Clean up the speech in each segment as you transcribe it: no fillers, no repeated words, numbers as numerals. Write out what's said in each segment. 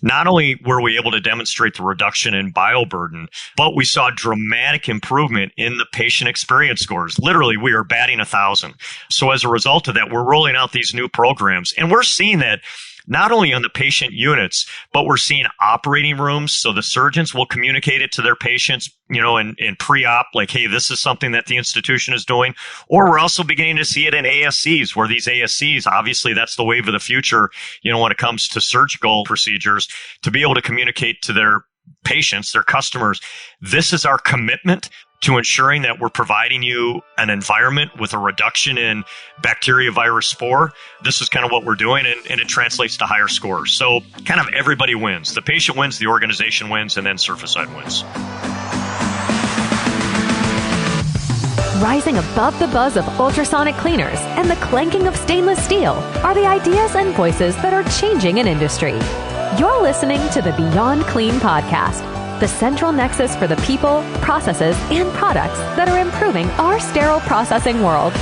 not only were we able to demonstrate the reduction in bioburden, but we saw dramatic improvement in the patient experience scores. Literally, we are batting 1,000. So as a result of that, we're rolling out these new programs, and we're seeing that not only on the patient units, but we're seeing operating rooms. So the surgeons will communicate it to their patients, in pre-op, like, hey, this is something that the institution is doing. Or we're also beginning to see it in ASCs, where these ASCs, obviously that's the wave of the future, when it comes to surgical procedures, to be able to communicate to their patients, their customers, this is our commitment to ensuring that we're providing you an environment with a reduction in bacteria, virus, spore. This is kind of what we're doing, and it translates to higher scores. So kind of everybody wins. The patient wins, the organization wins, and then Surfacide wins. Rising above the buzz of ultrasonic cleaners and the clanking of stainless steel are the ideas and voices that are changing an industry. You're listening to the Beyond Clean podcast, the central nexus for the people, processes, and products that are improving our sterile processing world.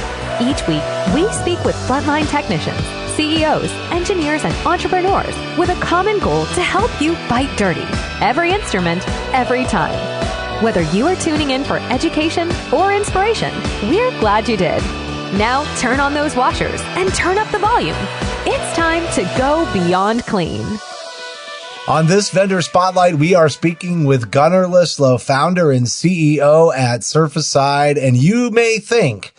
Each week, we speak with frontline technicians, CEOs, engineers, and entrepreneurs with a common goal to help you bite dirty. Every instrument, every time. Whether you are tuning in for education or inspiration, we're glad you did. Now turn on those washers and turn up the volume. It's time to go beyond clean. On this Vendor Spotlight, we are speaking with Gunner Lyslo, founder and CEO at Surfacide. And you may think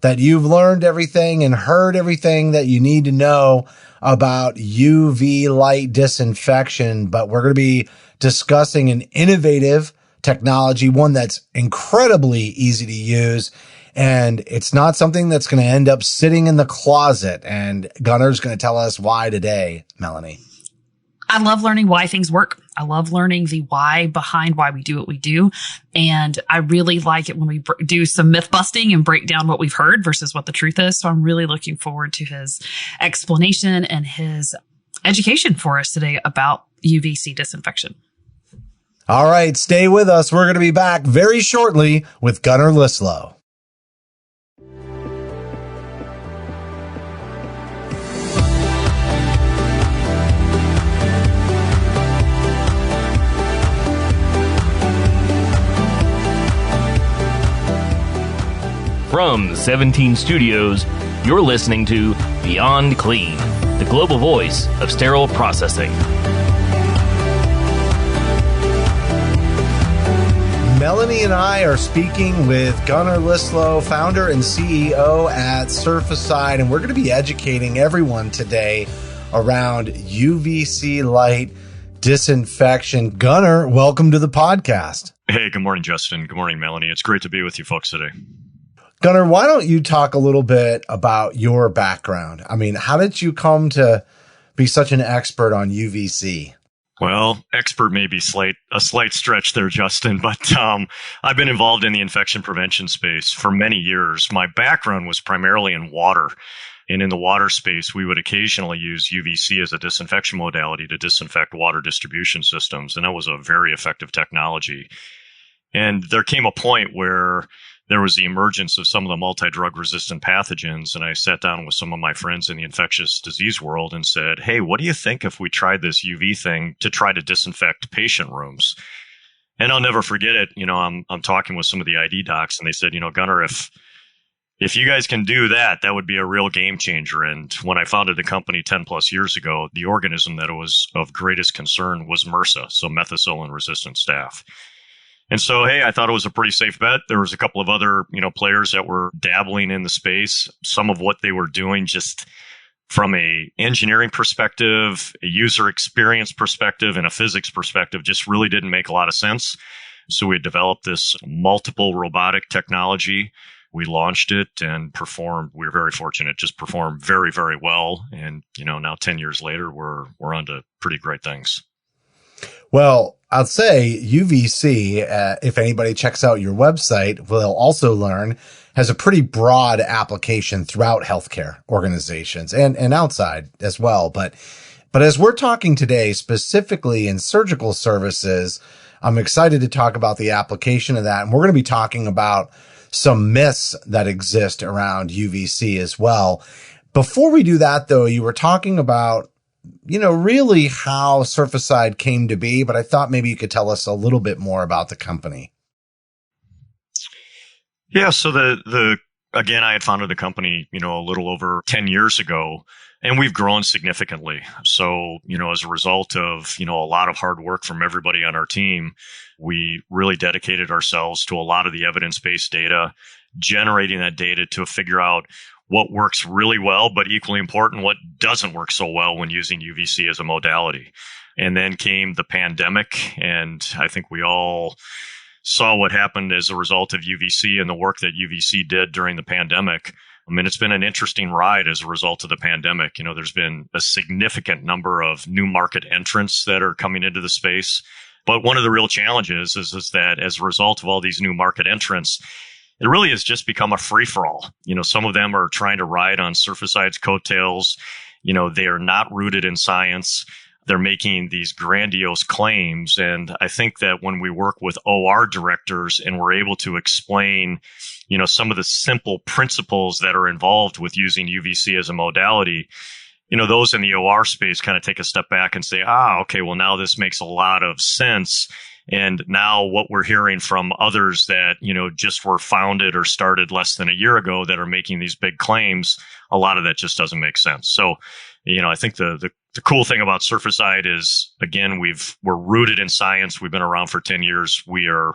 that you've learned everything and heard everything that you need to know about UV light disinfection, but we're going to be discussing an innovative technology, one that's incredibly easy to use. And it's not something that's going to end up sitting in the closet. And Gunner's going to tell us why today, Melanie. I love learning why things work. I love learning the why behind why we do what we do. And I really like it when we do some myth busting and break down what we've heard versus what the truth is. So I'm really looking forward to his explanation and his education for us today about UV-C disinfection. All right, stay with us. We're going to be back very shortly with Gunner Lyslo. From the 17 studios, you're listening to Beyond Clean, the global voice of sterile processing. Melanie and I are speaking with Gunner Lyslo, founder and CEO at Surfacide, and we're going to be educating everyone today around UV-C light disinfection. Gunner, welcome to the podcast. Hey, good morning, Justin. Good morning, Melanie. It's great to be with you folks today. Gunner, why don't you talk a little bit about your background? I mean, how did you come to be such an expert on UV-C? Well, expert may be a slight stretch there, Justin, but I've been involved in the infection prevention space for many years. My background was primarily in water. And in the water space, we would occasionally use UV-C as a disinfection modality to disinfect water distribution systems. And that was a very effective technology. And there came a point where there was the emergence of some of the multi-drug resistant pathogens. And I sat down with some of my friends in the infectious disease world and said, hey, what do you think if we tried this UV thing to try to disinfect patient rooms? And I'll never forget it. I'm talking with some of the ID docs, and they said, Gunner, if you guys can do that, that would be a real game changer. And when I founded the company 10 plus years ago, the organism that was of greatest concern was MRSA, so methicillin resistant staph. And so, hey, I thought it was a pretty safe bet. There was a couple of other, players that were dabbling in the space. Some of what they were doing just from a engineering perspective, a user experience perspective, and a physics perspective just really didn't make a lot of sense. So we developed this multiple robotic technology. We launched it and performed. We were very fortunate, just performed very, very well. And, now 10 years later, we're on to pretty great things. Well, I'll say UV-C, if anybody checks out your website, they'll also learn, has a pretty broad application throughout healthcare organizations and outside as well. But as we're talking today, specifically in surgical services, I'm excited to talk about the application of that. And we're going to be talking about some myths that exist around UV-C as well. Before we do that, though, you were talking about really how Surfacide came to be, but I thought maybe you could tell us a little bit more about the company. Yeah. So again, I had founded the company, a little over 10 years ago, and we've grown significantly. So, as a result of, a lot of hard work from everybody on our team, we really dedicated ourselves to a lot of the evidence-based data, generating that data to figure out what works really well, but equally important, what doesn't work so well when using UV-C as a modality. And then came the pandemic, and I think we all saw what happened as a result of UV-C and the work that UV-C did during the pandemic. I mean, it's been an interesting ride as a result of the pandemic. There's been a significant number of new market entrants that are coming into the space. But one of the real challenges is that as a result of all these new market entrants, it really has just become a free-for-all. Some of them are trying to ride on Surfacide's coattails. They are not rooted in science. They're making these grandiose claims. And I think that when we work with OR directors and we're able to explain, some of the simple principles that are involved with using UV-C as a modality, those in the OR space kind of take a step back and say, okay, well, now this makes a lot of sense. And now what we're hearing from others that, just were founded or started less than a year ago that are making these big claims, a lot of that just doesn't make sense. So, I think the cool thing about Surfacide is, again, we're rooted in science. We've been around for 10 years. We are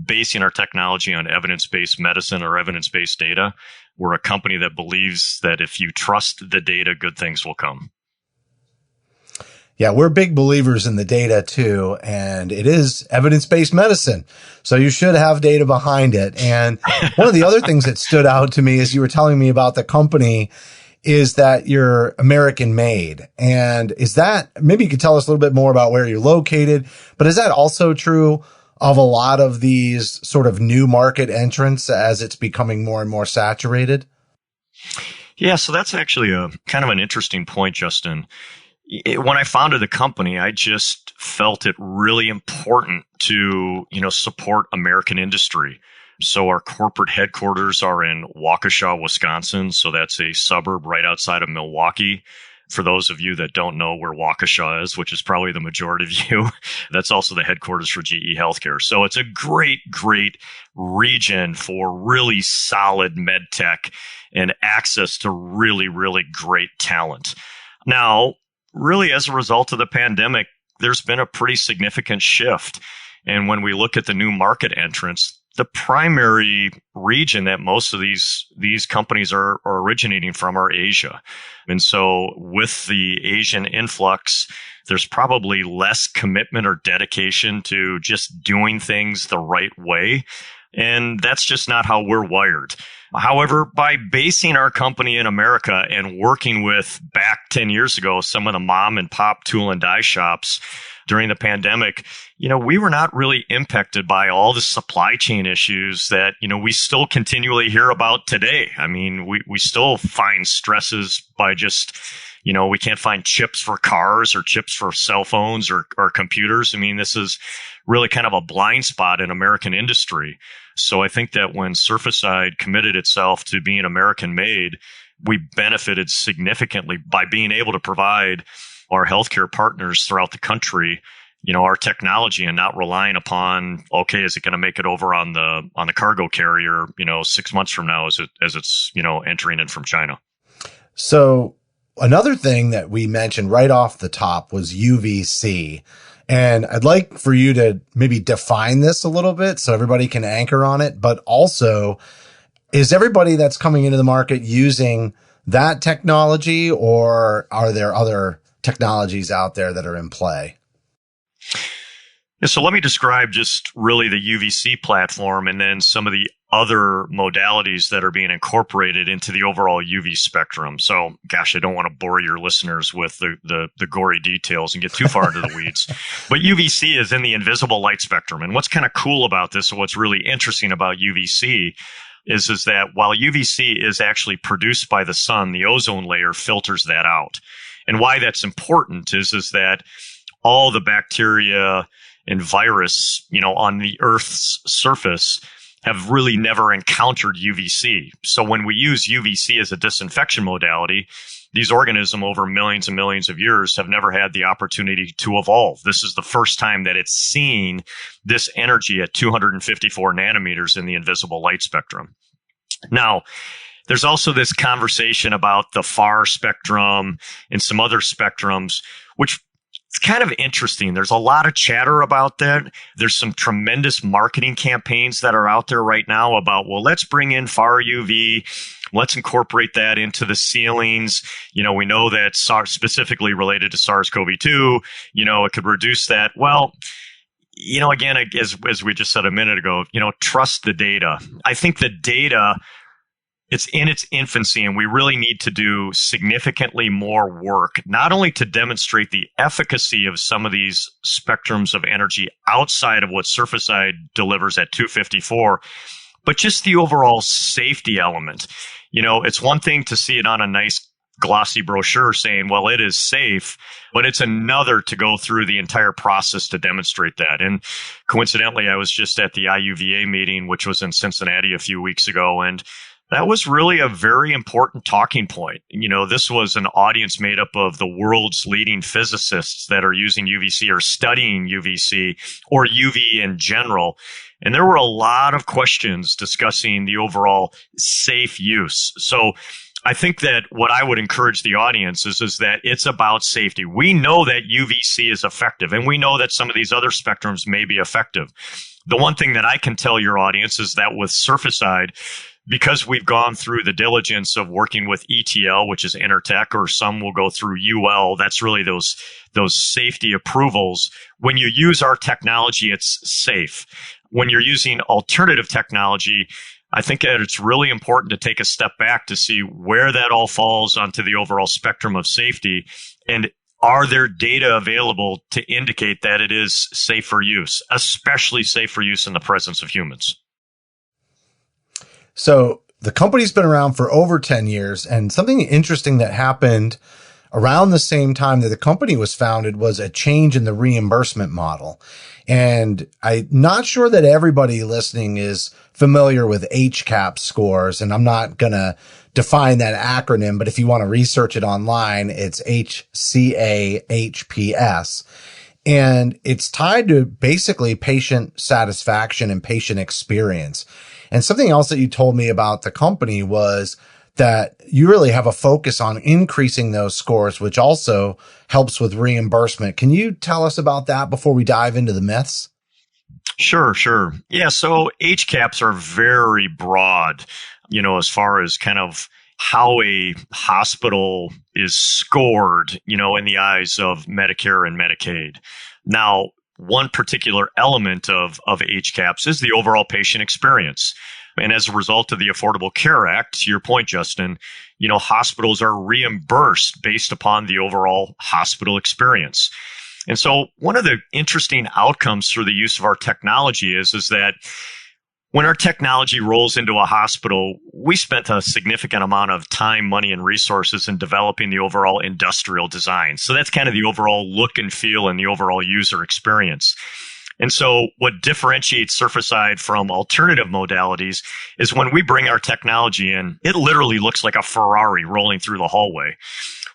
basing our technology on evidence-based medicine or evidence-based data. We're a company that believes that if you trust the data, good things will come. Yeah, we're big believers in the data too, and it is evidence-based medicine. So you should have data behind it. And one of the other things that stood out to me as you were telling me about the company is that you're American made. And is that, maybe you could tell us a little bit more about where you're located, but is that also true of a lot of these sort of new market entrants as it's becoming more and more saturated? Yeah, so that's actually a kind of an interesting point, Justin. When I founded the company, I just felt it really important to, support American industry. So our corporate headquarters are in Waukesha, Wisconsin. So that's a suburb right outside of Milwaukee. For those of you that don't know where Waukesha is, which is probably the majority of you, that's also the headquarters for GE Healthcare. So it's a great, great region for really solid med tech and access to really, really great talent. Now, really, as a result of the pandemic, there's been a pretty significant shift. And when we look at the new market entrants, the primary region that most of these companies are originating from are Asia. And so with the Asian influx, there's probably less commitment or dedication to just doing things the right way. And that's just not how we're wired. However, by basing our company in America and working with, back 10 years ago, some of the mom and pop tool and die shops during the pandemic, we were not really impacted by all the supply chain issues that, we still continually hear about today. I mean, we still find stresses by just, we can't find chips for cars or chips for cell phones or computers. I mean, this is really kind of a blind spot in American industry. So I think that when Surfacide committed itself to being American made, we benefited significantly by being able to provide our healthcare partners throughout the country, our technology, and not relying upon, okay, is it going to make it over on the cargo carrier, 6 months from now as it's entering in from China. So another thing that we mentioned right off the top was UV-C. And I'd like for you to maybe define this a little bit so everybody can anchor on it. But also, is everybody that's coming into the market using that technology, or are there other technologies out there that are in play? Yeah, so let me describe just really the UV-C platform and then some of the other modalities that are being incorporated into the overall UV spectrum. So, gosh, I don't want to bore your listeners with the gory details and get too far into the weeds. But UV-C is in the invisible light spectrum. And what's kind of cool about this, and what's really interesting about UV-C is that while UV-C is actually produced by the sun, the ozone layer filters that out. And why that's important is that all the bacteria and virus, on the Earth's surface have really never encountered UVC. So when we use UVC as a disinfection modality, these organisms over millions and millions of years have never had the opportunity to evolve. This is the first time that it's seen this energy at 254 nanometers in the invisible light spectrum. Now, there's also this conversation about the far spectrum and some other spectrums, which it's kind of interesting. There's a lot of chatter about that. There's some tremendous marketing campaigns that are out there right now about, well, let's bring in far UV. Let's incorporate that into the ceilings. We know that specifically related to SARS-CoV-2, it could reduce that. Well, again, as we just said a minute ago, trust the data. I think the data, it's in its infancy, and we really need to do significantly more work, not only to demonstrate the efficacy of some of these spectrums of energy outside of what Surfacide delivers at 254, but just the overall safety element. It's one thing to see it on a nice glossy brochure saying, well, it is safe, but it's another to go through the entire process to demonstrate that. And coincidentally, I was just at the IUVA meeting, which was in Cincinnati a few weeks ago, and that was really a very important talking point. This was an audience made up of the world's leading physicists that are using UVC or studying UVC or UV in general. And there were a lot of questions discussing the overall safe use. So I think that what I would encourage the audience is that it's about safety. We know that UVC is effective, and we know that some of these other spectrums may be effective. The one thing that I can tell your audience is that with Surfacide, because we've gone through the diligence of working with ETL, which is Intertech, or some will go through UL, that's really those safety approvals. When you use our technology, it's safe. When you're using alternative technology, I think that it's really important to take a step back to see where that all falls onto the overall spectrum of safety, and are there data available to indicate that it is safe for use, especially safe for use in the presence of humans. So the company's been around for over 10 years, and something interesting that happened around the same time that the company was founded was a change in the reimbursement model. And I'm not sure that everybody listening is familiar with HCAHPS scores, and I'm not going to define that acronym, but if you want to research it online, it's HCAHPS. And it's tied to basically patient satisfaction and patient experience. And something else that you told me about the company was that you really have a focus on increasing those scores, which also helps with reimbursement. Can you tell us about that before we dive into the myths? Sure. Yeah, so HCAHPS are very broad, as far as kind of how a hospital is scored, in the eyes of Medicare and Medicaid. Now, one particular element of HCAHPS is the overall patient experience. And as a result of the Affordable Care Act, to your point, Justin, hospitals are reimbursed based upon the overall hospital experience. And so one of the interesting outcomes through the use of our technology is that when our technology rolls into a hospital, we spent a significant amount of time, money, and resources in developing the overall industrial design. So that's kind of the overall look and feel and the overall user experience. And so what differentiates Surfacide from alternative modalities is when we bring our technology in, it literally looks like a Ferrari rolling through the hallway.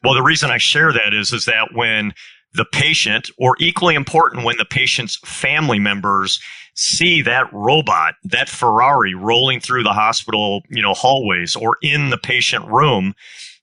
Well, the reason I share that is that when the patient, or equally important, when the patient's family members see that robot, that Ferrari rolling through the hospital, hallways or in the patient room,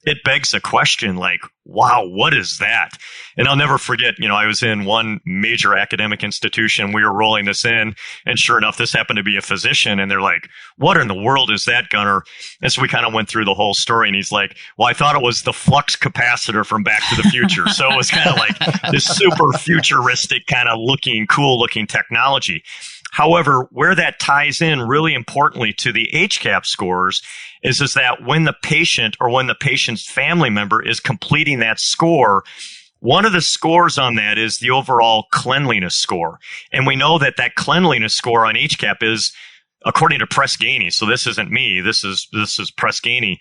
it begs a question like, wow, what is that? And I'll never forget, I was in one major academic institution. We were rolling this in, and sure enough, this happened to be a physician. And they're like, what in the world is that, Gunner? And so we kind of went through the whole story, and he's like, well, I thought it was the flux capacitor from Back to the Future. So it was kind of like this super futuristic kind of cool looking technology. However, where that ties in really importantly to the HCAHPS scores is that when the patient or when the patient's family member is completing that score, one of the scores on that is the overall cleanliness score. And we know that cleanliness score on HCAHPS is, according to Press Ganey, so this isn't me, this is Press Ganey,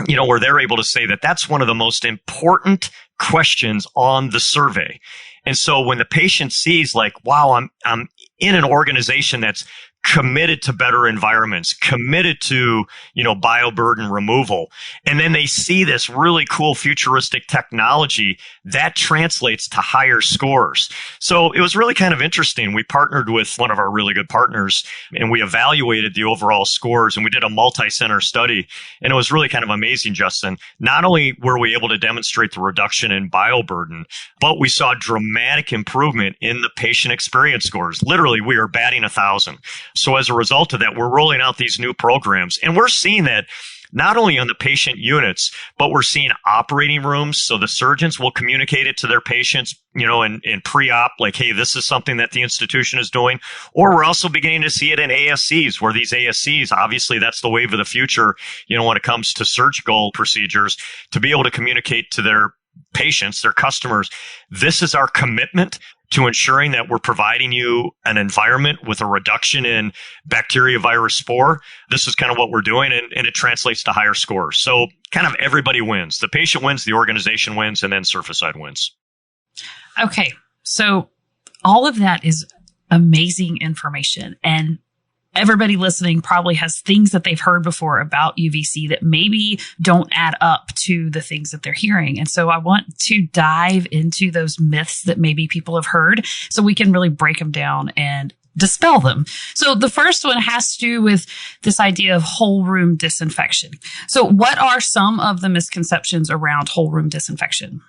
where they're able to say that that's one of the most important questions on the survey. And so when the patient sees like, wow, I'm in an organization that's committed to better environments, committed to, bioburden removal. And then they see this really cool futuristic technology that translates to higher scores. So it was really kind of interesting. We partnered with one of our really good partners and we evaluated the overall scores and we did a multi-center study. And it was really kind of amazing, Justin. Not only were we able to demonstrate the reduction in bioburden, but we saw dramatic improvement in the patient experience scores. Literally, we are batting 1,000. So as a result of that, we're rolling out these new programs and we're seeing that not only on the patient units, but we're seeing operating rooms. So the surgeons will communicate it to their patients, in pre-op, like, hey, this is something that the institution is doing. Or we're also beginning to see it in ASCs, where these ASCs, obviously that's the wave of the future, when it comes to surgical procedures, to be able to communicate to their patients, their customers, this is our commitment to ensuring that we're providing you an environment with a reduction in bacteria, virus, spore. This is kind of what we're doing, and it translates to higher scores. So kind of everybody wins. The patient wins, the organization wins, and then Surfacide wins. Okay, so all of that is amazing information, and everybody listening probably has things that they've heard before about UV-C that maybe don't add up to the things that they're hearing. And so I want to dive into those myths that maybe people have heard so we can really break them down and dispel them. So the first one has to do with this idea of whole room disinfection. So what are some of the misconceptions around whole room disinfection?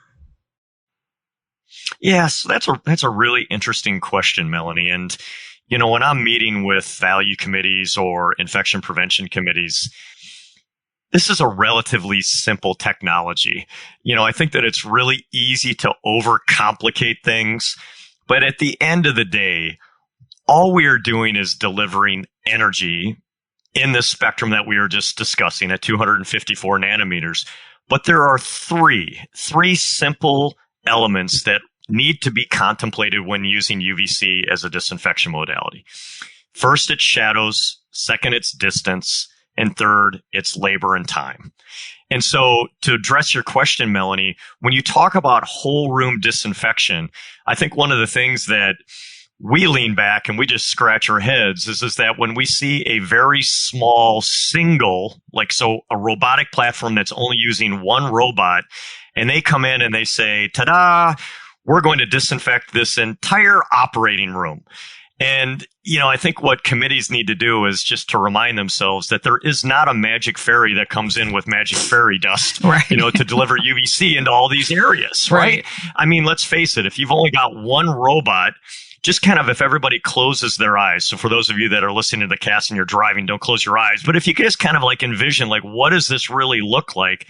Yes, that's a really interesting question, Melanie. And when I'm meeting with value committees or infection prevention committees, this is a relatively simple technology. I think that it's really easy to overcomplicate things, but at the end of the day, all we are doing is delivering energy in the spectrum that we were just discussing at 254 nanometers. But there are three simple elements that need to be contemplated when using UV-C as a disinfection modality. First, it's shadows. Second, it's distance. And third, it's labor and time. And so to address your question, Melanie, when you talk about whole room disinfection, I think one of the things that we lean back and we just scratch our heads is that when we see a very small single, a robotic platform that's only using one robot, and they come in and they say, ta-da, we're going to disinfect this entire operating room. And, I think what committees need to do is just to remind themselves that there is not a magic fairy that comes in with magic fairy dust, right, to deliver UV-C into all these areas, right? I mean, let's face it, if you've only got one robot, just kind of if everybody closes their eyes. So for those of you that are listening to the cast and you're driving, don't close your eyes. But if you could just kind of envision, what does this really look like?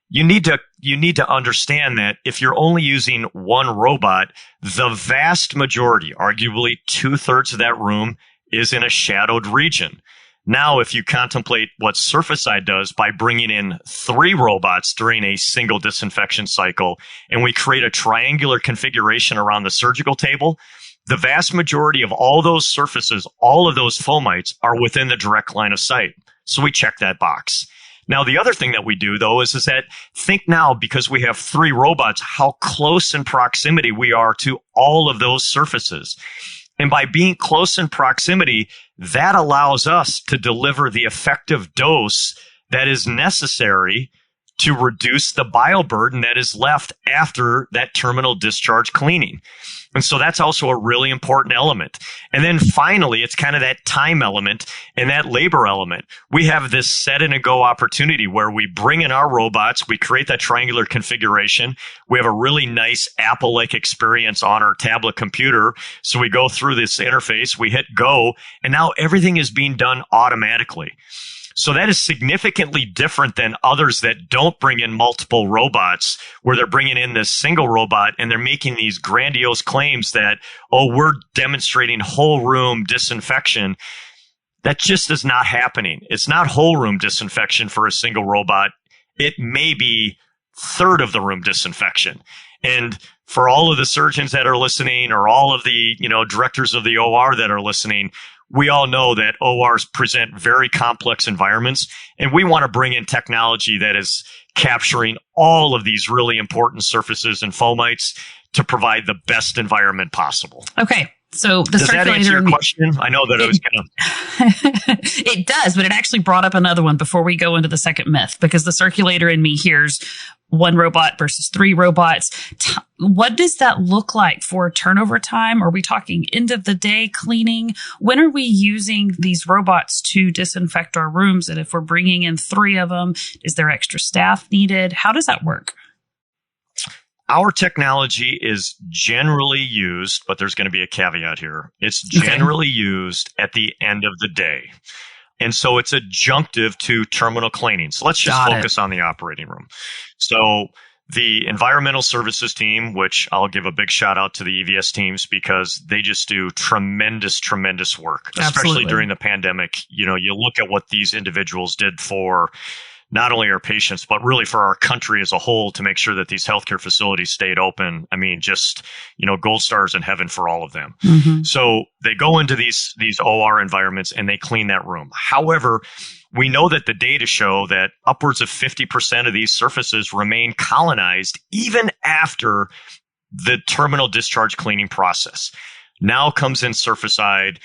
You need to understand that if you're only using one robot, the vast majority, arguably 2/3 of that room, is in a shadowed region. Now, if you contemplate what Surfacide does by bringing in 3 robots during a single disinfection cycle, and we create a triangular configuration around the surgical table, the vast majority of all those surfaces, all of those fomites, are within the direct line of sight. So we check that box. Now, the other thing that we do, though, is that think now, because we have 3 robots, how close in proximity we are to all of those surfaces. And by being close in proximity, that allows us to deliver the effective dose that is necessary to reduce the bioburden that is left after that terminal discharge cleaning. And so that's also a really important element. And then finally, it's kind of that time element and that labor element. We have this set and a go opportunity where we bring in our robots, we create that triangular configuration. We have a really nice Apple-like experience on our tablet computer. So we go through this interface, we hit go, and now everything is being done automatically. So that is significantly different than others that don't bring in multiple robots, where they're bringing in this single robot and they're making these grandiose claims that, we're demonstrating whole room disinfection. That just is not happening. It's not whole room disinfection for a single robot. It may be third of the room disinfection. And for all of the surgeons that are listening, or all of the, directors of the OR that are listening, we all know that ORs present very complex environments, and we want to bring in technology that is capturing all of these really important surfaces and fomites to provide the best environment possible. Okay. So the does that answer your question? I know that I was kind of... It does, but it actually brought up another one before we go into the second myth, because the circulator in me hears 1 robot versus 3 robots. What does that look like for turnover time? Are we talking end of the day cleaning? When are we using these robots to disinfect our rooms? And if we're bringing in 3 of them, is there extra staff needed? How does that work? Our technology is generally used, but there's going to be a caveat here. It's generally used at the end of the day. And so it's adjunctive to terminal cleaning. So let's just focus on the operating room. So the environmental services team, which I'll give a big shout out to the EVS teams because they just do tremendous, tremendous work, especially during the pandemic. You know, you look at what these individuals did for not only our patients, but really for our country as a whole to make sure that these healthcare facilities stayed open. I mean, just, you know, gold stars in heaven for all of them. Mm-hmm. So they go into these OR environments and they clean that room. However, we know that the data show that upwards of 50% of these surfaces remain colonized even after the terminal discharge cleaning process. Now comes in Surfacide,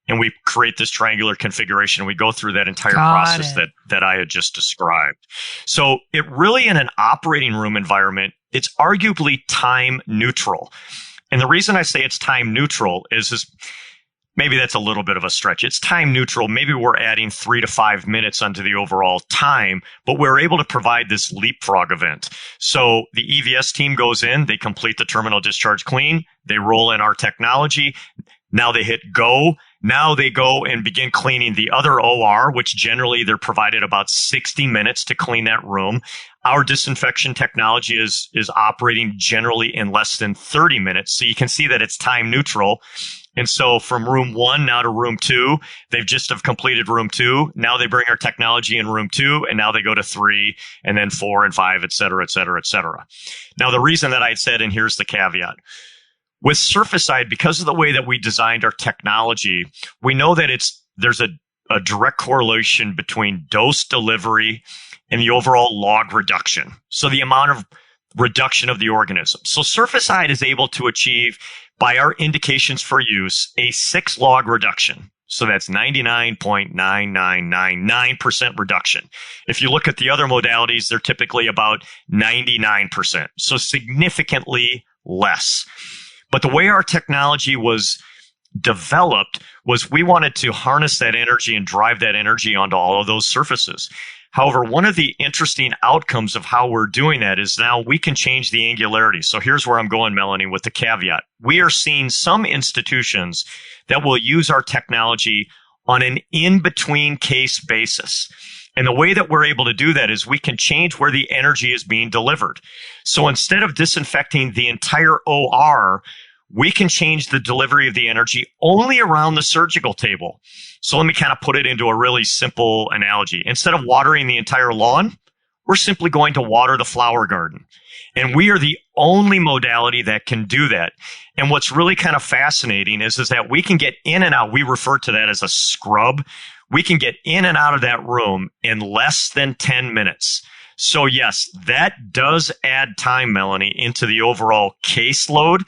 and we create this triangular configuration. We go through that entire process that I had just described. So it really, in an operating room environment, it's arguably time neutral. And the reason I say it's time neutral is maybe that's a little bit of a stretch. It's time neutral. Maybe we're adding 3 to 5 minutes onto the overall time, but we're able to provide this leapfrog event. So the EVS team goes in, they complete the terminal discharge clean, they roll in our technology. Now they hit go. Now they go and begin cleaning the other OR, which generally they're provided about 60 minutes to clean that room. Our disinfection technology is operating generally in less than 30 minutes. So you can see that it's time neutral. And so from room 1 now to room 2, they've just have completed room 2. Now they bring our technology in room 2, and now they go to 3, and then 4 and 5, et cetera, et cetera, et cetera. Now the reason that I said, and here's the caveat, with Surfacide, because of the way that we designed our technology, we know that there's a direct correlation between dose delivery and the overall log reduction. So the amount of reduction of the organism. So Surfacide is able to achieve, by our indications for use, a 6 log reduction. So that's 99.9999% reduction. If you look at the other modalities, they're typically about 99%. So significantly less. But the way our technology was developed was we wanted to harness that energy and drive that energy onto all of those surfaces. However, one of the interesting outcomes of how we're doing that is now we can change the angularity. So here's where I'm going, Melanie, with the caveat. We are seeing some institutions that will use our technology on an in-between case basis. And the way that we're able to do that is we can change where the energy is being delivered. So instead of disinfecting the entire OR, we can change the delivery of the energy only around the surgical table. So let me kind of put it into a really simple analogy. Instead of watering the entire lawn, we're simply going to water the flower garden. And we are the only modality that can do that. And what's really kind of fascinating is that we can get in and out. We refer to that as a scrub. We can get in and out of that room in less than 10 minutes. So yes, that does add time, Melanie, into the overall caseload.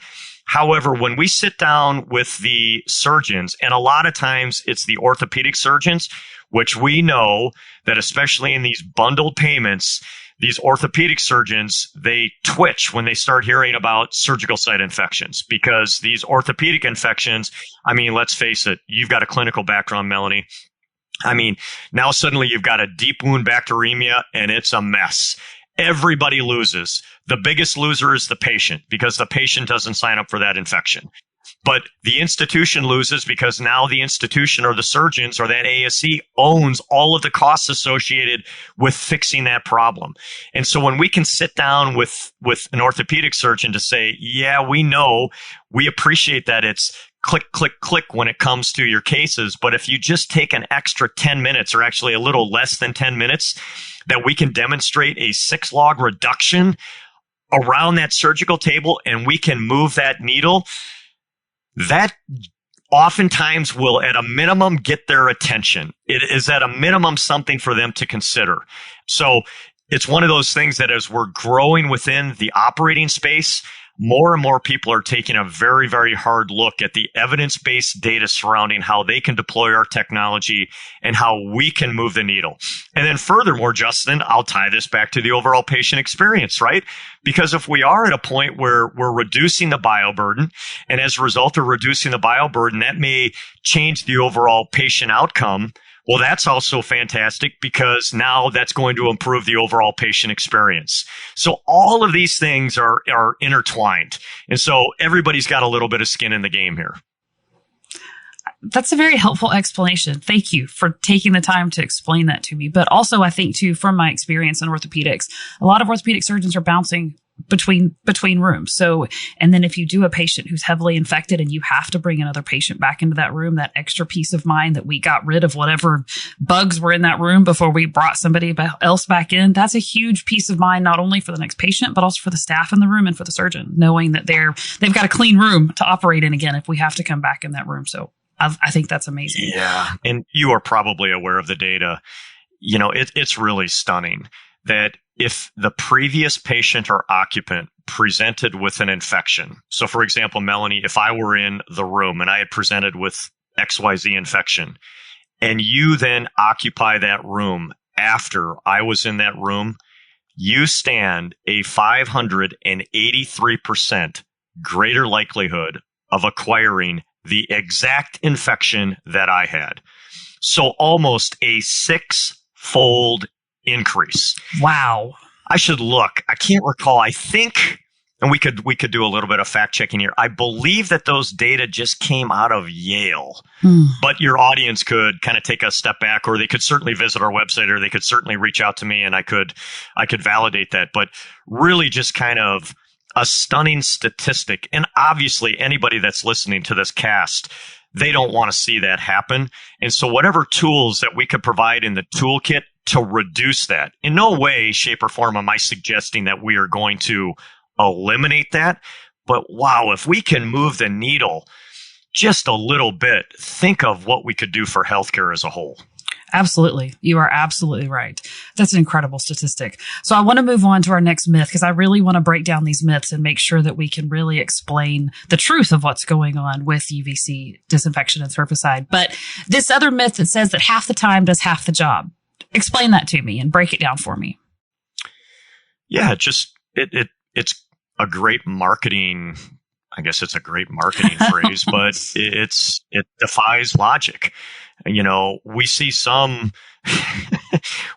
However, when we sit down with the surgeons, and a lot of times it's the orthopedic surgeons, which we know that especially in these bundled payments, these orthopedic surgeons, they twitch when they start hearing about surgical site infections, because these orthopedic infections, I mean, let's face it, you've got a clinical background, Melanie. I mean, now suddenly you've got a deep wound bacteremia and it's a mess. Everybody loses. The biggest loser is the patient, because the patient doesn't sign up for that infection. But the institution loses because now the institution or the surgeons or that ASC owns all of the costs associated with fixing that problem. And so when we can sit down with an orthopedic surgeon to say, yeah, we know, we appreciate that it's click, click, click when it comes to your cases. But if you just take an extra 10 minutes or actually a little less than 10 minutes, that we can demonstrate a 6 log reduction around that surgical table and we can move that needle, that oftentimes will at a minimum get their attention. It is at a minimum something for them to consider. So it's one of those things that as we're growing within the operating space, more and more people are taking a very, very hard look at the evidence-based data surrounding how they can deploy our technology and how we can move the needle. And then furthermore, Justin, I'll tie this back to the overall patient experience, right? Because if we are at a point where we're reducing the bioburden, and as a result of reducing the bioburden, that may change the overall patient outcome. Well, that's also fantastic because now that's going to improve the overall patient experience. So all of these things are intertwined. And so everybody's got a little bit of skin in the game here. That's a very helpful explanation. Thank you for taking the time to explain that to me. But also, I think too, from my experience in orthopedics, a lot of orthopedic surgeons are bouncing between rooms. So, and then if you do a patient who's heavily infected and you have to bring another patient back into that room, that extra peace of mind that we got rid of whatever bugs were in that room before we brought somebody else back in, that's a huge peace of mind, not only for the next patient, but also for the staff in the room and for the surgeon, knowing that they've got a clean room to operate in again if we have to come back in that room. So I think that's amazing. Yeah. And you are probably aware of the data. You know, it's really stunning that if the previous patient or occupant presented with an infection, so for example, Melanie, if I were in the room and I had presented with XYZ infection, and you then occupy that room after I was in that room, you stand a 583% greater likelihood of acquiring the exact infection that I had. So almost a 6-fold increase. Wow. I should look. I can't recall. I think, and we could do a little bit of fact checking here. I believe that those data just came out of Yale, but your audience could kind of take a step back, or they could certainly visit our website, or they could certainly reach out to me and I could validate that. But really just kind of a stunning statistic. And obviously anybody that's listening to this cast, they don't want to see that happen. And so whatever tools that we could provide in the toolkit to reduce that, in no way, shape, or form am I suggesting that we are going to eliminate that. But wow, if we can move the needle just a little bit, think of what we could do for healthcare as a whole. Absolutely. You are absolutely right. That's an incredible statistic. So I want to move on to our next myth because I really want to break down these myths and make sure that we can really explain the truth of what's going on with UV-C disinfection and Surfacide. But this other myth that says that half the time does half the job. Explain that to me and break it down for me. Yeah, it's a great marketing. I guess it's a great marketing phrase, but it defies logic. You know, we see some,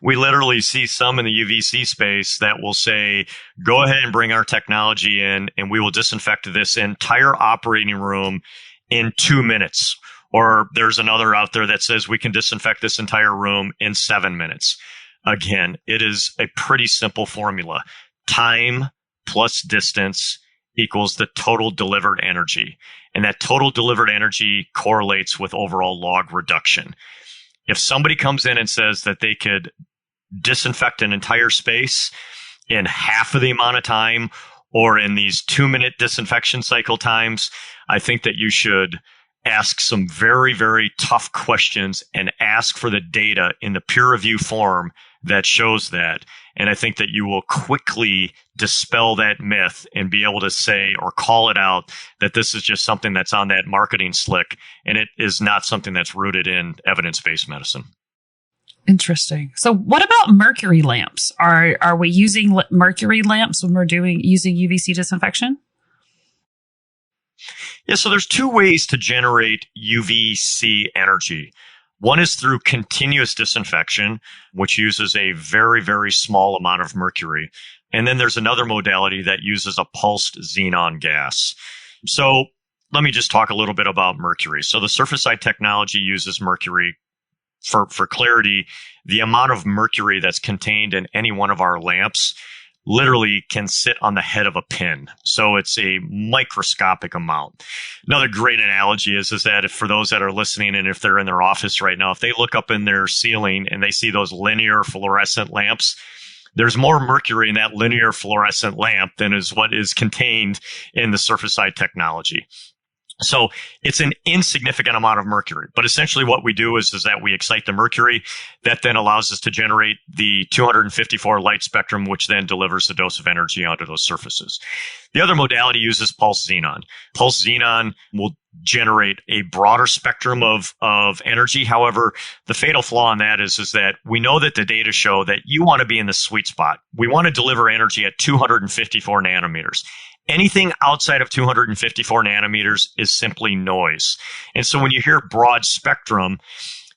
we literally see some in the UV-C space that will say, go ahead and bring our technology in and we will disinfect this entire operating room in 2 minutes. Or there's another out there that says we can disinfect this entire room in 7 minutes. Again, it is a pretty simple formula. Time plus distance equals the total delivered energy. And that total delivered energy correlates with overall log reduction. If somebody comes in and says that they could disinfect an entire space in half of the amount of time or in these 2-minute disinfection cycle times, I think that you should ask some very, very tough questions and ask for the data in the peer review form that shows that. And I think that you will quickly dispel that myth and be able to say or call it out that this is just something that's on that marketing slick and it is not something that's rooted in evidence-based medicine. Interesting. So what about mercury lamps? Are we using mercury lamps when we're using UV-C disinfection? Yeah, so there's 2 ways to generate UV-C energy. One is through continuous disinfection, which uses a very, very small amount of mercury. And then there's another modality that uses a pulsed xenon gas. So let me just talk a little bit about mercury. So the Surfacide technology uses mercury. For clarity, the amount of mercury that's contained in any one of our lamps literally can sit on the head of a pin. So it's a microscopic amount. Another great analogy is that if for those that are listening and if they're in their office right now, if they look up in their ceiling and they see those linear fluorescent lamps, there's more mercury in that linear fluorescent lamp than is what is contained in the Surfacide technology. So it's an insignificant amount of mercury. But essentially what we do is that we excite the mercury. That then allows us to generate the 254 light spectrum, which then delivers the dose of energy onto those surfaces. The other modality uses pulse xenon. Pulse xenon will generate a broader spectrum of energy. However, the fatal flaw in that is that we know that the data show that you want to be in the sweet spot. We want to deliver energy at 254 nanometers. Anything outside of 254 nanometers is simply noise. And so when you hear broad spectrum,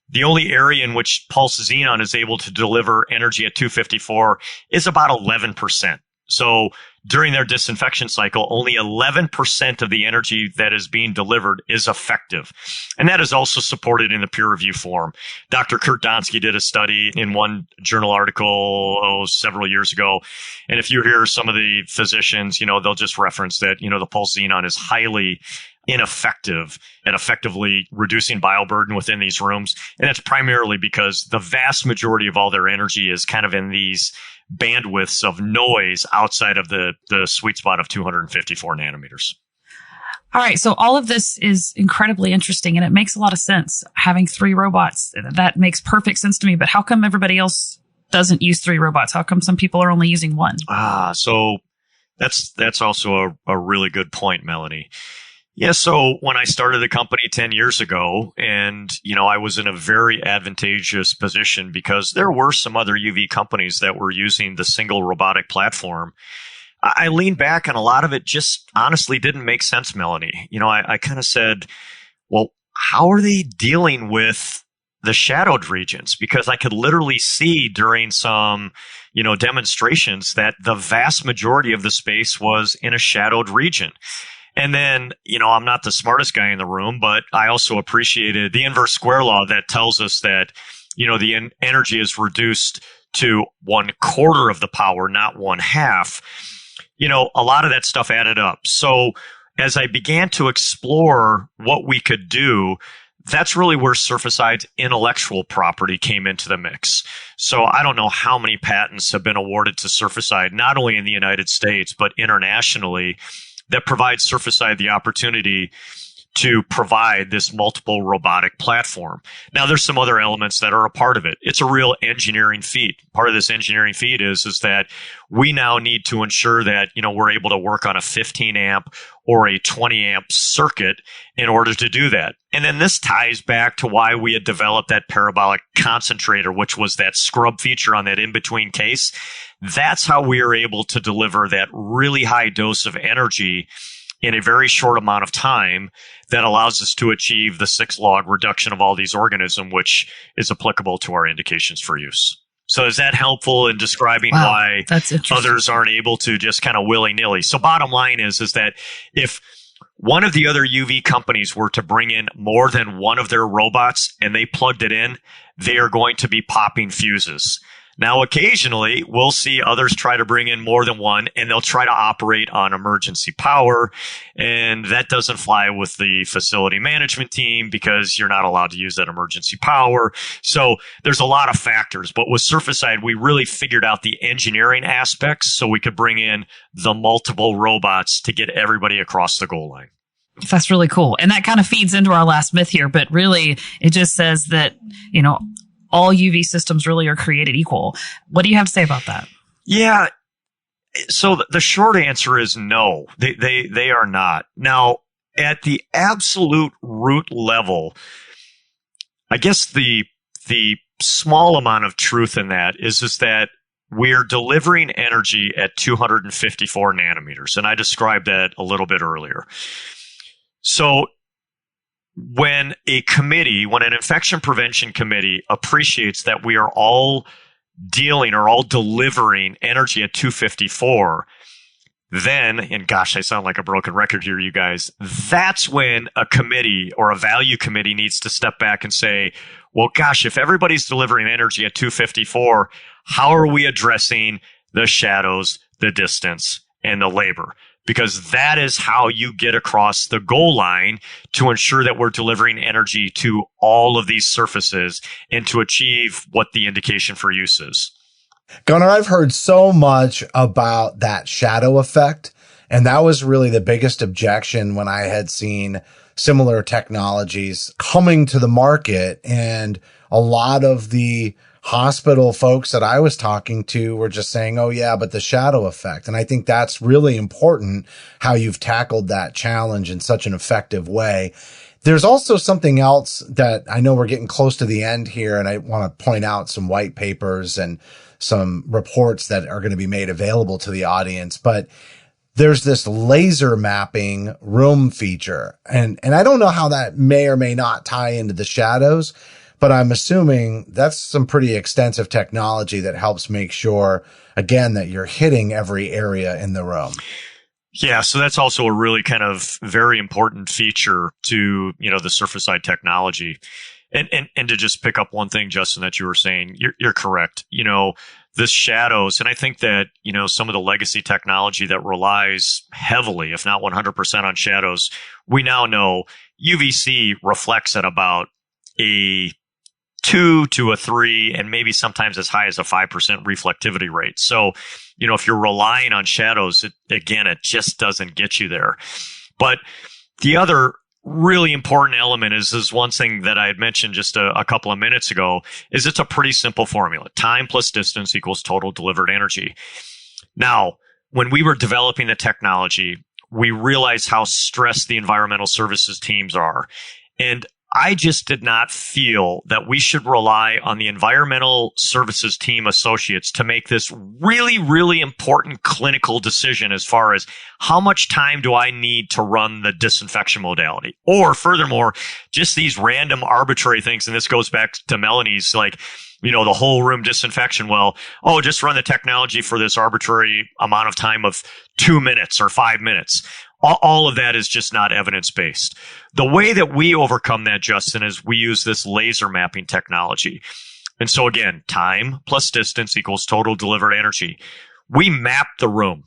the only area in which pulse xenon is able to deliver energy at 254 is about 11%. So during their disinfection cycle, only 11% of the energy that is being delivered is effective. And that is also supported in the peer review form. Dr. Kurt Donsky did a study in one journal article several years ago. And if you hear some of the physicians, they'll just reference that, the pulse xenon is highly ineffective at effectively reducing bioburden within these rooms. And that's primarily because the vast majority of all their energy is kind of in these bandwidths of noise outside of the sweet spot of 254 nanometers. All right. So all of this is incredibly interesting and it makes a lot of sense. Having 3 robots, that makes perfect sense to me. But how come everybody else doesn't use 3 robots? How come some people are only using 1? So that's also a really good point, Melanie. Yeah, so when I started the company 10 years ago, and, I was in a very advantageous position because there were some other UV companies that were using the single robotic platform. I leaned back and a lot of it just honestly didn't make sense, Melanie. I kind of said, well, how are they dealing with the shadowed regions? Because I could literally see during some, demonstrations that the vast majority of the space was in a shadowed region. And then, I'm not the smartest guy in the room, but I also appreciated the inverse square law that tells us that, the energy is reduced to 1/4 of the power, not 1/2. A lot of that stuff added up. So as I began to explore what we could do, that's really where Surfacide's intellectual property came into the mix. So I don't know how many patents have been awarded to Surfacide, not only in the United States, but internationally, that provides Surfacide the opportunity to provide this multiple robotic platform. Now, there's some other elements that are a part of it. It's a real engineering feat. Part of this engineering feat is that we now need to ensure that, we're able to work on a 15 amp or a 20 amp circuit in order to do that. And then this ties back to why we had developed that parabolic concentrator, which was that scrub feature on that in-between case. That's how we are able to deliver that really high dose of energy in a very short amount of time that allows us to achieve the 6-log reduction of all these organisms, which is applicable to our indications for use. So is that helpful in describing why others aren't able to just kind of willy-nilly? So bottom line is that if one of the other UV companies were to bring in more than one of their robots and they plugged it in, they are going to be popping fuses. Now, occasionally, we'll see others try to bring in more than one, and they'll try to operate on emergency power, and that doesn't fly with the facility management team because you're not allowed to use that emergency power. So there's a lot of factors, but with Surfacide, we really figured out the engineering aspects so we could bring in the multiple robots to get everybody across the goal line. That's really cool. And that kind of feeds into our last myth here, but really, it just says that, all UV systems really are created equal. What do you have to say about that? Yeah. So the short answer is no, they are not. Now, at the absolute root level, I guess the small amount of truth in that is that we're delivering energy at 254 nanometers. And I described that a little bit earlier. So when an infection prevention committee appreciates that we are all dealing or all delivering energy at 254, then, and gosh, I sound like a broken record here, you guys, that's when a committee or a value committee needs to step back and say, well, gosh, if everybody's delivering energy at 254, how are we addressing the shadows, the distance, and the labor? Because that is how you get across the goal line to ensure that we're delivering energy to all of these surfaces and to achieve what the indication for use is. Gunner, I've heard so much about that shadow effect, and that was really the biggest objection when I had seen similar technologies coming to the market. And a lot of the hospital folks that I was talking to were just saying, oh yeah, but the shadow effect. And I think that's really important how you've tackled that challenge in such an effective way. There's also something else that I know we're getting close to the end here, and I want to point out some white papers and some reports that are going to be made available to the audience. But there's this laser mapping room feature. And I don't know how that may or may not tie into the shadows, but I'm assuming that's some pretty extensive technology that helps make sure, again, that you're hitting every area in the room. Yeah, so that's also a really kind of very important feature to, the Surfacide technology. And to just pick up one thing, Justin, that you were saying, you're correct. This shadows, and I think that, some of the legacy technology that relies heavily, if not 100% on shadows, we now know UV-C reflects at about a 2 to a 3 and maybe sometimes as high as a 5% reflectivity rate. So, if you're relying on shadows, it just doesn't get you there. But the other really important element is one thing that I had mentioned just a couple of minutes ago, is it's a pretty simple formula. Time plus distance equals total delivered energy. Now, when we were developing the technology, we realized how stressed the environmental services teams are. And I just did not feel that we should rely on the environmental services team associates to make this really, really important clinical decision as far as how much time do I need to run the disinfection modality? Or furthermore, just these random arbitrary things. And this goes back to Melanie's, the whole room disinfection. Well, just run the technology for this arbitrary amount of time of 2 minutes or 5 minutes. All of that is just not evidence-based. The way that we overcome that, Justin, is we use this laser mapping technology. And so again, time plus distance equals total delivered energy. We map the room.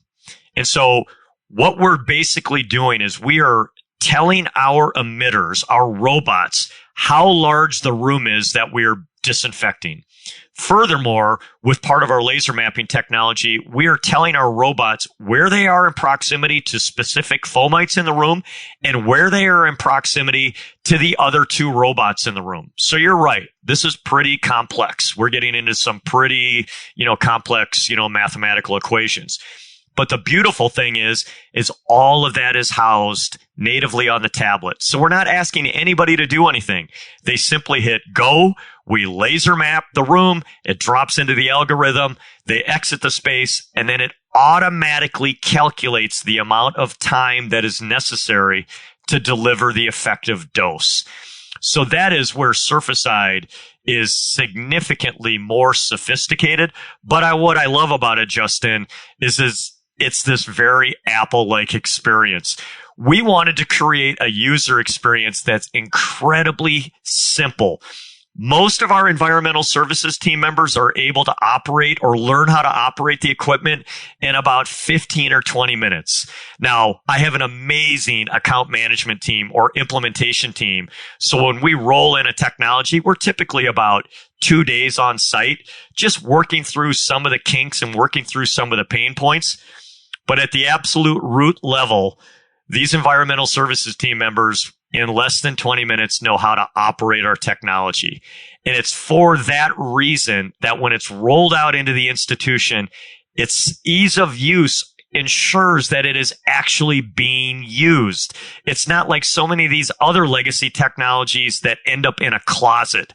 And so what we're basically doing is we are telling our emitters, our robots, how large the room is that we're disinfecting. Furthermore, with part of our laser mapping technology, we are telling our robots where they are in proximity to specific fomites in the room and where they are in proximity to the other 2 robots in the room. So you're right. This is pretty complex. We're getting into some pretty, complex, mathematical equations. But the beautiful thing is all of that is housed natively on the tablet. So we're not asking anybody to do anything. They simply hit go. We laser map the room. It drops into the algorithm. They exit the space, and then it automatically calculates the amount of time that is necessary to deliver the effective dose. So that is where Surfacide is significantly more sophisticated. But what I love about it, Justin, is it's this very Apple-like experience. We wanted to create a user experience that's incredibly simple. Most of our environmental services team members are able to operate or learn how to operate the equipment in about 15 or 20 minutes. Now, I have an amazing account management team or implementation team. So when we roll in a technology, we're typically about 2 days on site, just working through some of the kinks and working through some of the pain points. But at the absolute root level, these environmental services team members in less than 20 minutes know how to operate our technology. And it's for that reason that when it's rolled out into the institution, its ease of use ensures that it is actually being used. It's not like so many of these other legacy technologies that end up in a closet.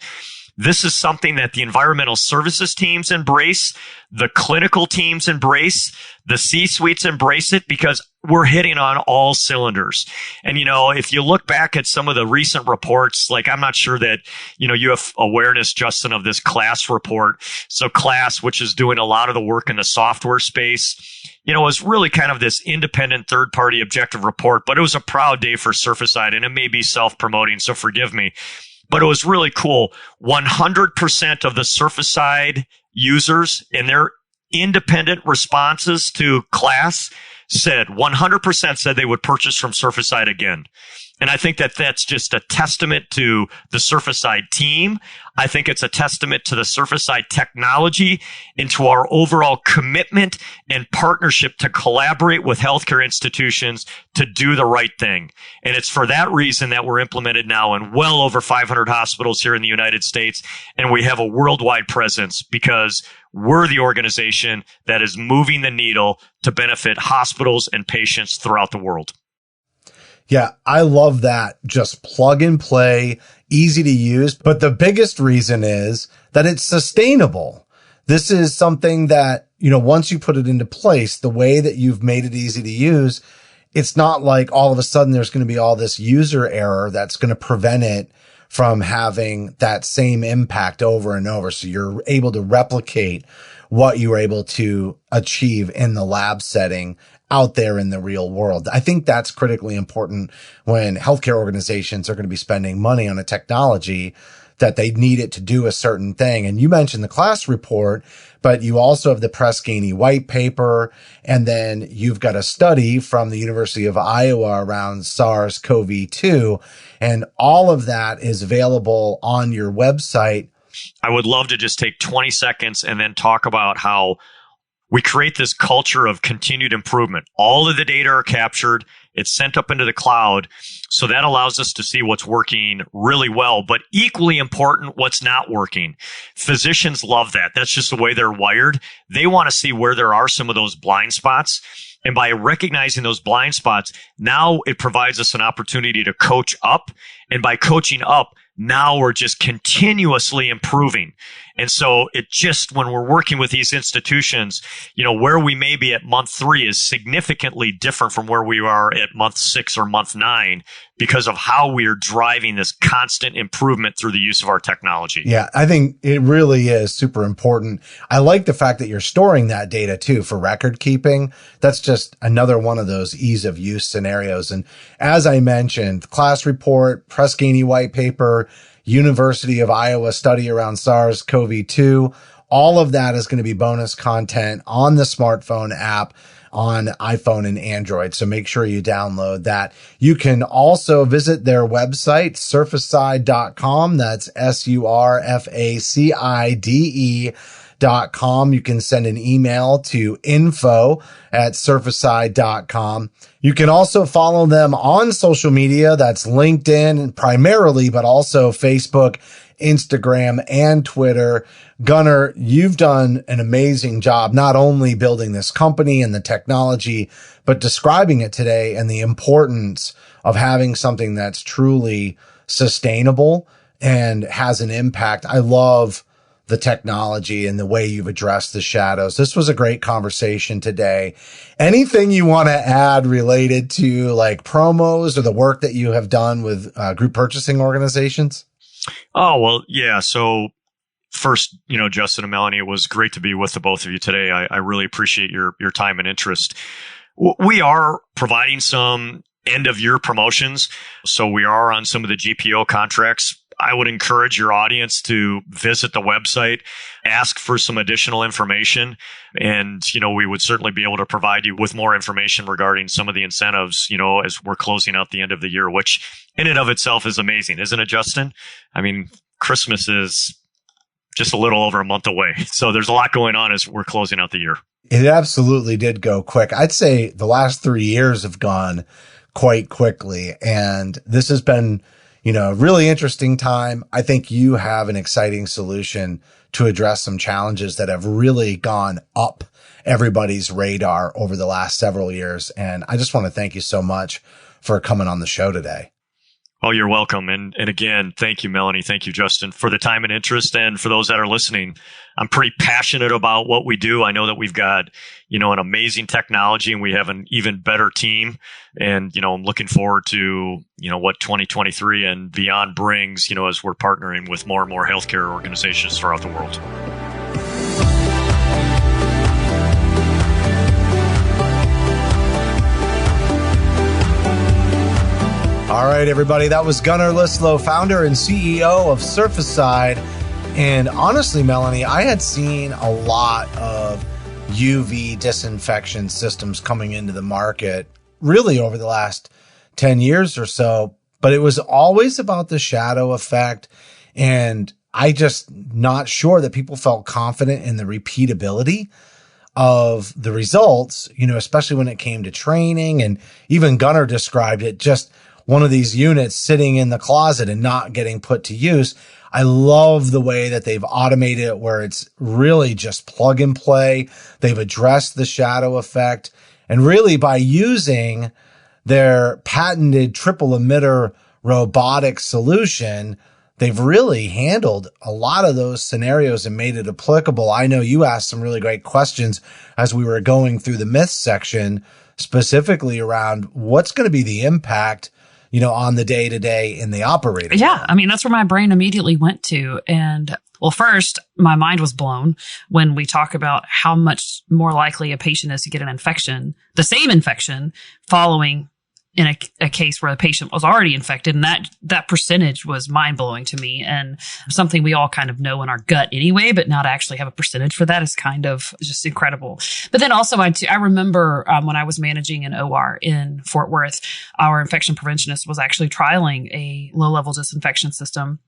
This is something that the environmental services teams embrace, the clinical teams embrace, the C-suites embrace it because we're hitting on all cylinders. And, if you look back at some of the recent reports, I'm not sure that, you have awareness, Justin, of this CLASS report. So CLASS, which is doing a lot of the work in the software space, was really kind of this independent third-party objective report, but it was a proud day for Surfacide, and it may be self-promoting, so forgive me. But it was really cool. 100% of the Surfacide users in their independent responses to CLASS said 100% said they would purchase from Surfacide again. And I think that that's just a testament to the Surfacide team. I think it's a testament to the Surfacide technology and to our overall commitment and partnership to collaborate with healthcare institutions to do the right thing. And it's for that reason that we're implemented now in well over 500 hospitals here in the United States. And we have a worldwide presence because we're the organization that is moving the needle to benefit hospitals and patients throughout the world. Yeah, I love that. Just plug and play, easy to use. But the biggest reason is that it's sustainable. This is something that, once you put it into place, the way that you've made it easy to use, it's not like all of a sudden there's going to be all this user error that's going to prevent it from having that same impact over and over. So you're able to replicate what you were able to achieve in the lab setting out there in the real world. I think that's critically important when healthcare organizations are going to be spending money on a technology that they need it to do a certain thing. And you mentioned the class report, but you also have the Press-Ganey white paper. And then you've got a study from the University of Iowa around SARS-CoV-2. And all of that is available on your website. I would love to just take 20 seconds and then talk about how we create this culture of continued improvement. All of the data are captured. It's sent up into the cloud. So that allows us to see what's working really well, but equally important, what's not working. Physicians love that. That's just the way they're wired. They want to see where there are some of those blind spots. And by recognizing those blind spots, now it provides us an opportunity to coach up. And by coaching up, now we're just continuously improving. And so it just, when we're working with these institutions, where we may be at month 3 is significantly different from where we are at month 6 or month 9 because of how we are driving this constant improvement through the use of our technology. Yeah, I think it really is super important. I like the fact that you're storing that data too for record keeping. That's just another one of those ease of use scenarios. And as I mentioned, class report, Press-Ganey white paper, University of Iowa study around SARS-CoV-2. All of that is going to be bonus content on the smartphone app on iPhone and Android. So make sure you download that. You can also visit their website, surfacide.com. That's surfacide.com. You can send an email to info@surfacide.com. You can also follow them on social media. That's LinkedIn primarily, but also Facebook, Instagram, and Twitter. Gunner, you've done an amazing job, not only building this company and the technology, but describing it today and the importance of having something that's truly sustainable and has an impact. I love the technology and the way you've addressed the shadows. This was a great conversation today. Anything you want to add related to like promos or the work that you have done with group purchasing organizations? Oh, well, yeah. So first, Justin and Melanie, it was great to be with the both of you today. I really appreciate your time and interest. We are providing some end of year promotions. So we are on some of the GPO contracts. I would encourage your audience to visit the website, ask for some additional information, and, we would certainly be able to provide you with more information regarding some of the incentives, as we're closing out the end of the year, which in and of itself is amazing, isn't it, Justin? I mean, Christmas is just a little over a month away. So there's a lot going on as we're closing out the year. It absolutely did go quick. I'd say the last 3 years have gone quite quickly, and this has been a really interesting time. I think you have an exciting solution to address some challenges that have really gone up everybody's radar over the last several years. And I just want to thank you so much for coming on the show today. Oh, you're welcome. And again, thank you, Melanie. Thank you, Justin, for the time and interest. And for those that are listening, I'm pretty passionate about what we do. I know that we've got, an amazing technology and we have an even better team. And, I'm looking forward to, what 2023 and beyond brings, as we're partnering with more and more healthcare organizations throughout the world. All right, everybody. That was Gunner Lyslo, founder and CEO of Surfacide. And honestly, Melanie, I had seen a lot of UV disinfection systems coming into the market really over the last 10 years or so. but it was always about the shadow effect. And I just not sure that people felt confident in the repeatability of the results, especially when it came to training. And even Gunner described it, just one of these units sitting in the closet and not getting put to use. I love the way that they've automated it where it's really just plug and play. They've addressed the shadow effect. And really by using their patented triple emitter robotic solution, they've really handled a lot of those scenarios and made it applicable. I know you asked some really great questions as we were going through the myths section, specifically around what's going to be the impact, on the day-to-day in the operating. Yeah. I mean, that's where my brain immediately went to. And well, first, my mind was blown when we talk about how much more likely a patient is to get an infection, the same infection, following in a case where the patient was already infected. And that percentage was mind blowing to me, and something we all kind of know in our gut anyway, but now to actually have a percentage for that is kind of just incredible. But then also I remember when I was managing an OR in Fort Worth, our infection preventionist was actually trialing a low level disinfection system.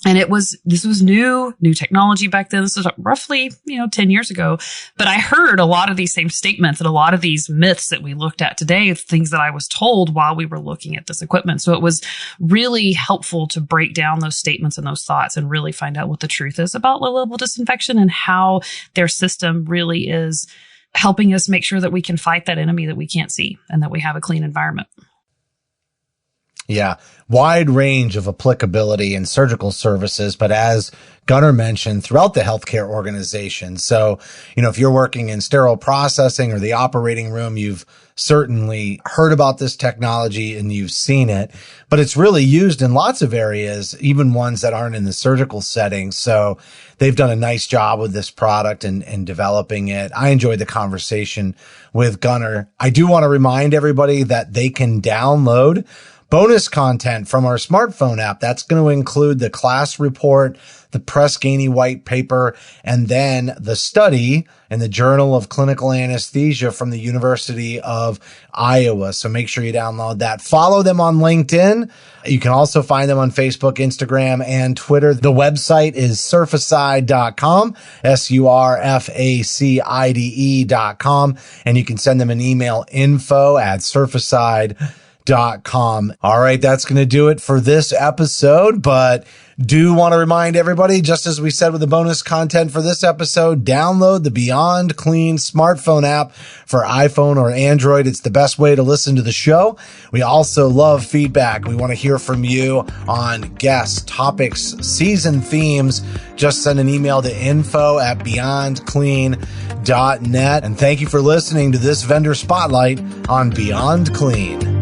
And this was new technology back then. This was roughly, 10 years ago. But I heard a lot of these same statements and a lot of these myths that we looked at today, things that I was told while we were looking at this equipment. So it was really helpful to break down those statements and those thoughts and really find out what the truth is about low-level disinfection and how their system really is helping us make sure that we can fight that enemy that we can't see and that we have a clean environment. Yeah, wide range of applicability in surgical services, but as Gunner mentioned, throughout the healthcare organization. So, if you're working in sterile processing or the operating room, you've certainly heard about this technology and you've seen it, but it's really used in lots of areas, even ones that aren't in the surgical setting. So they've done a nice job with this product and developing it. I enjoyed the conversation with Gunner. I do want to remind everybody that they can download bonus content from our smartphone app. That's going to include the class report, the Press Ganey white paper, and then the study in the Journal of Clinical Anesthesia from the University of Iowa. So make sure you download that. Follow them on LinkedIn. You can also find them on Facebook, Instagram, and Twitter. The website is surfacide.com, surfacide.com, and you can send them an email, info@surfacide.com. All right, that's going to do it for this episode, but do want to remind everybody, just as we said with the bonus content for this episode, download the Beyond Clean smartphone app for iPhone or Android. It's the best way to listen to the show. We also love feedback. We want to hear from you on guests, topics, season themes. Just send an email to info@beyondclean.net. And thank you for listening to this Vendor Spotlight on Beyond Clean.